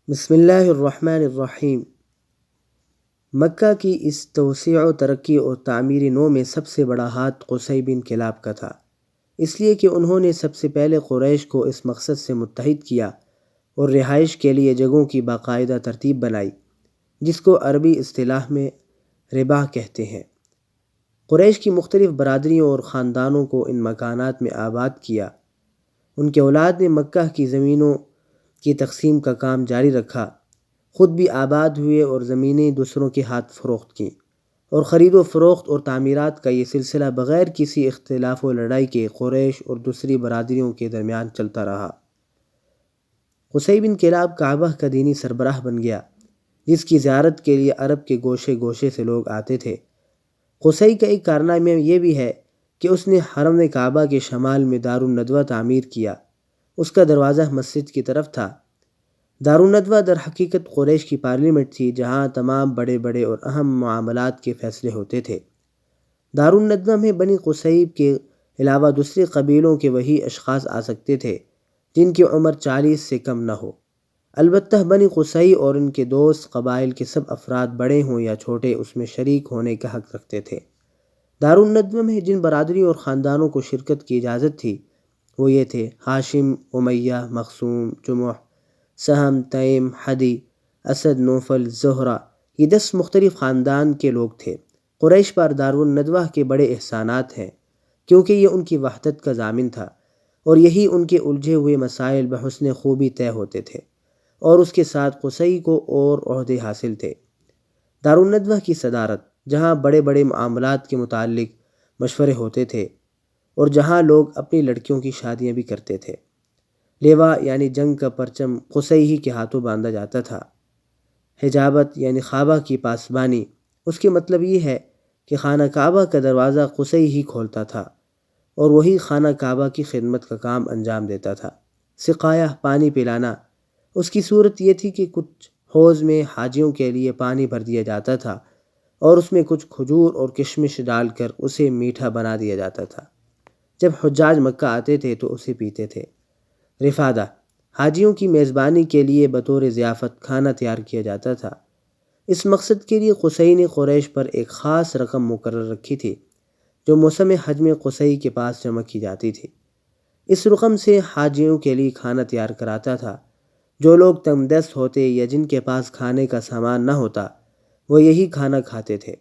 بسم اللہ الرحمن الرحیم۔ مکہ کی اس توسیع و ترقی اور تعمیری نو میں سب سے بڑا ہاتھ قصی بن کلاب کا تھا، اس لیے کہ انہوں نے سب سے پہلے قریش کو اس مقصد سے متحد کیا اور رہائش کے لیے جگہوں کی باقاعدہ ترتیب بنائی، جس کو عربی اصطلاح میں رباع کہتے ہیں۔ قریش کی مختلف برادریوں اور خاندانوں کو ان مکانات میں آباد کیا۔ ان کے اولاد نے مکہ کی زمینوں کی تقسیم کا کام جاری رکھا، خود بھی آباد ہوئے اور زمینیں دوسروں کے ہاتھ فروخت کیں، اور خرید و فروخت اور تعمیرات کا یہ سلسلہ بغیر کسی اختلاف و لڑائی کے قریش اور دوسری برادریوں کے درمیان چلتا رہا۔ قصی بن کلاب کعبہ کا دینی سربراہ بن گیا، جس کی زیارت کے لیے عرب کے گوشے گوشے سے لوگ آتے تھے۔ قصی کا ایک کارنامہ یہ بھی ہے کہ اس نے حرم کعبہ کے شمال میں دارالندوہ تعمیر کیا۔ اس کا دروازہ مسجد کی طرف تھا۔ دارالندوہ در حقیقت قریش کی پارلیمنٹ تھی، جہاں تمام بڑے بڑے اور اہم معاملات کے فیصلے ہوتے تھے۔ دارالندوہ میں بنی قصی کے علاوہ دوسرے قبیلوں کے وہی اشخاص آ سکتے تھے جن کی عمر 40 سے کم نہ ہو۔ البتہ بنی قصی اور ان کے دوست قبائل کے سب افراد بڑے ہوں یا چھوٹے اس میں شریک ہونے کا حق رکھتے تھے۔ دارالندوہ میں جن برادریوں اور خاندانوں کو شرکت کی اجازت تھی وہ یہ تھے: ہاشم، امیہ، مخزوم، جمح، سہم، تیم، حدی، اسد، نوفل، زہرہ، یہ 10 مختلف خاندان کے لوگ تھے۔ قریش پر دارالندوہ کے بڑے احسانات ہیں، کیونکہ یہ ان کی وحدت کا ضامن تھا، اور یہی ان کے الجھے ہوئے مسائل بحسن خوبی طے ہوتے تھے، اور اس کے ساتھ قصی کو اور عہدے حاصل تھے۔ دارالندوہ کی صدارت، جہاں بڑے بڑے معاملات کے متعلق مشورے ہوتے تھے اور جہاں لوگ اپنی لڑکیوں کی شادیاں بھی کرتے تھے۔ لیوا یعنی جنگ کا پرچم قصی ہی کے ہاتھوں باندھا جاتا تھا۔ حجابت یعنی کعبہ کی پاسبانی، اس کے مطلب یہ ہے کہ خانہ کعبہ کا دروازہ قصی ہی کھولتا تھا اور وہی خانہ کعبہ کی خدمت کا کام انجام دیتا تھا۔ سقایہ، پانی پلانا، اس کی صورت یہ تھی کہ کچھ حوض میں حاجیوں کے لیے پانی بھر دیا جاتا تھا اور اس میں کچھ کھجور اور کشمش ڈال کر اسے میٹھا بنا دیا جاتا تھا۔ جب حجاج مکہ آتے تھے تو اسے پیتے تھے۔ رفادہ، حاجیوں کی میزبانی کے لیے بطور ضیافت کھانا تیار کیا جاتا تھا۔ اس مقصد کے لیے قصی نے قریش پر ایک خاص رقم مقرر رکھی تھی، جو موسم حج میں قصی کے پاس جمع کی جاتی تھی۔ اس رقم سے حاجیوں کے لیے کھانا تیار کراتا تھا۔ جو لوگ تنگ دست ہوتے یا جن کے پاس کھانے کا سامان نہ ہوتا، وہ یہی کھانا کھاتے تھے۔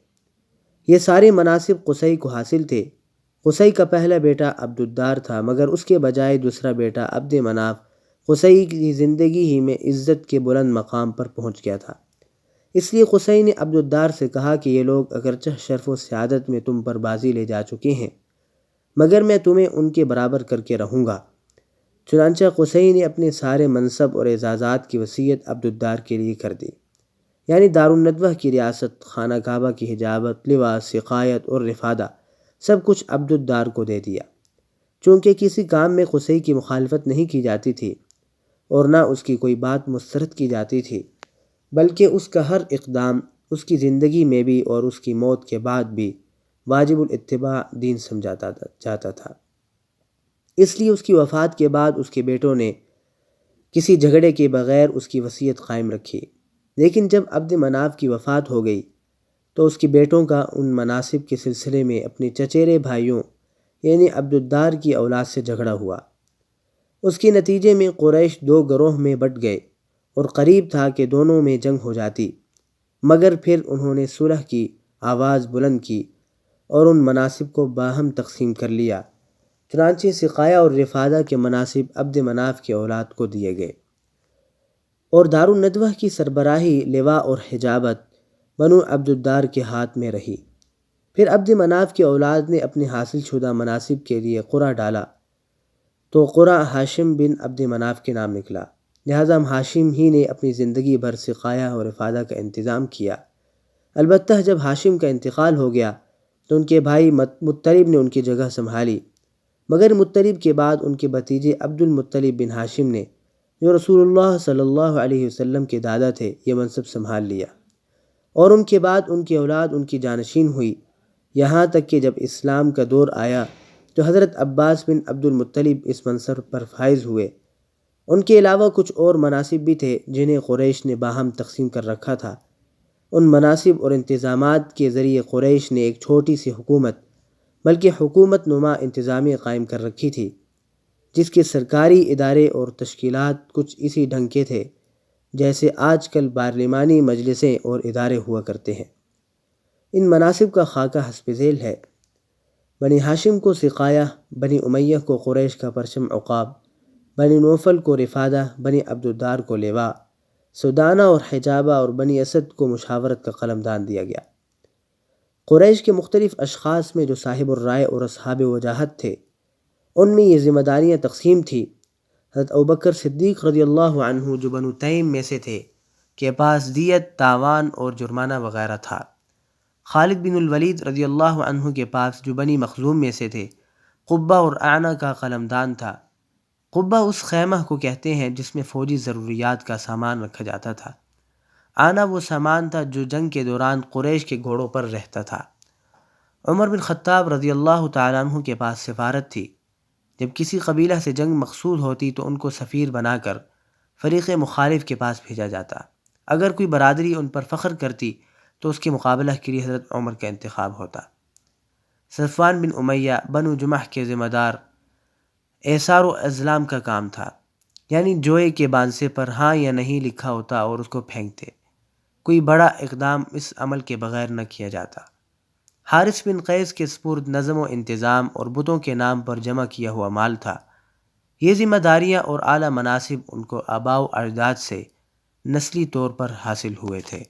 یہ سارے مناصب قصی کو حاصل تھے۔ قصی کا پہلا بیٹا عبد الدار تھا، مگر اس کے بجائے دوسرا بیٹا عبد مناف قصی کی زندگی ہی میں عزت کے بلند مقام پر پہنچ گیا تھا۔ اس لیے قصی نے عبد الدار سے کہا کہ یہ لوگ اگرچہ شرف و سعادت میں تم پر بازی لے جا چکے ہیں، مگر میں تمہیں ان کے برابر کر کے رہوں گا۔ چنانچہ قصی نے اپنے سارے منصب اور اعزازات کی وصیت عبد الدار کے لیے کر دی، یعنی دارالندوہ کی ریاست، خانہ کعبہ کی حجابت، لواء، سقایت اور رفادہ، سب کچھ عبد الدار کو دے دیا۔ چونکہ کسی کام میں قصی کی مخالفت نہیں کی جاتی تھی اور نہ اس کی کوئی بات مسترد کی جاتی تھی، بلکہ اس کا ہر اقدام اس کی زندگی میں بھی اور اس کی موت کے بعد بھی واجب الاتباع دین سمجھا جاتا تھا۔ اس لیے اس کی وفات کے بعد اس کے بیٹوں نے کسی جھگڑے کے بغیر اس کی وصیت قائم رکھی، لیکن جب عبد مناف کی وفات ہو گئی تو اس کے بیٹوں کا ان مناصب کے سلسلے میں اپنے چچیرے بھائیوں یعنی عبد الدار کی اولاد سے جھگڑا ہوا۔ اس کے نتیجے میں قریش 2 گروہ میں بٹ گئے اور قریب تھا کہ دونوں میں جنگ ہو جاتی، مگر پھر انہوں نے صلح کی آواز بلند کی اور ان مناصب کو باہم تقسیم کر لیا۔ چنانچہ سقایہ اور رفادہ کے مناصب عبد مناف کی اولاد کو دیے گئے، اور دارالندوہ کی سربراہی، لواء اور حجابت بنو عبد الدار کے ہاتھ میں رہی۔ پھر عبد مناف کی اولاد نے اپنے حاصل شدہ مناصب کے لیے قرعہ ڈالا تو قرعہ ہاشم بن عبد مناف کے نام نکلا، لہٰذا ہاشم ہی نے اپنی زندگی بھر سقایہ اور رفادہ کا انتظام کیا۔ البتہ جب ہاشم کا انتقال ہو گیا تو ان کے بھائی مطلب نے ان کی جگہ سنبھالی، مگر مطلب کے بعد ان کے بھتیجے عبد المطلب بن ہاشم نے، جو رسول اللہ صلی اللہ علیہ وسلم کے دادا تھے، یہ منصب سنبھال لیا، اور ان کے بعد ان کی اولاد ان کی جانشین ہوئی، یہاں تک کہ جب اسلام کا دور آیا تو حضرت عباس بن عبد المطلب اس منصب پر فائز ہوئے۔ ان کے علاوہ کچھ اور مناصب بھی تھے جنہیں قریش نے باہم تقسیم کر رکھا تھا۔ ان مناصب اور انتظامات کے ذریعے قریش نے ایک چھوٹی سی حکومت بلکہ حکومت نما انتظامیہ قائم کر رکھی تھی، جس کے سرکاری ادارے اور تشکیلات کچھ اسی ڈھنگ کے تھے جیسے آج کل پارلیمانی مجلسیں اور ادارے ہوا کرتے ہیں۔ ان مناصب کا خاکہ حسب ذیل ہے: بنی ہاشم کو سقایہ، بنی امیہ کو قریش کا پرچم عقاب، بنی نوفل کو رفادہ، بنی عبدالدار کو لواء، سدانہ اور حجابہ اور بنی اسد کو مشاورت کا قلمدان دیا گیا۔ قریش کے مختلف اشخاص میں جو صاحب الرائے اور اصحاب وجاہت تھے، ان میں یہ ذمہ داریاں تقسیم تھی۔ حضرت ابوبکر صدیق رضی اللہ عنہ جو بنو تیم میں سے تھے کے پاس دیت، تاوان اور جرمانہ وغیرہ تھا۔ خالد بن الولید رضی اللہ عنہ کے پاس جو بنی مخزوم میں سے تھے، قبہ اور اعنہ کا قلمدان تھا۔ قبہ اس خیمہ کو کہتے ہیں جس میں فوجی ضروریات کا سامان رکھا جاتا تھا۔ اعنہ وہ سامان تھا جو جنگ کے دوران قریش کے گھوڑوں پر رہتا تھا۔ عمر بن خطاب رضی اللہ تعالیٰ عنہ کے پاس سفارت تھی۔ جب کسی قبیلہ سے جنگ مقصود ہوتی تو ان کو سفیر بنا کر فریق مخالف کے پاس بھیجا جاتا۔ اگر کوئی برادری ان پر فخر کرتی تو اس کے مقابلہ کے لیے حضرت عمر کا انتخاب ہوتا۔ صفوان بن امیہ بنو جمح کے ذمہ دار ایثار و اظلام کا کام تھا، یعنی جوئے کے بانسے پر ہاں یا نہیں لکھا ہوتا اور اس کو پھینکتے۔ کوئی بڑا اقدام اس عمل کے بغیر نہ کیا جاتا۔ حارث بن قیس کے سپرد نظم و انتظام اور بتوں کے نام پر جمع کیا ہوا مال تھا۔ یہ ذمہ داریاں اور اعلیٰ مناصب ان کو آباء و اجداد سے نسلی طور پر حاصل ہوئے تھے۔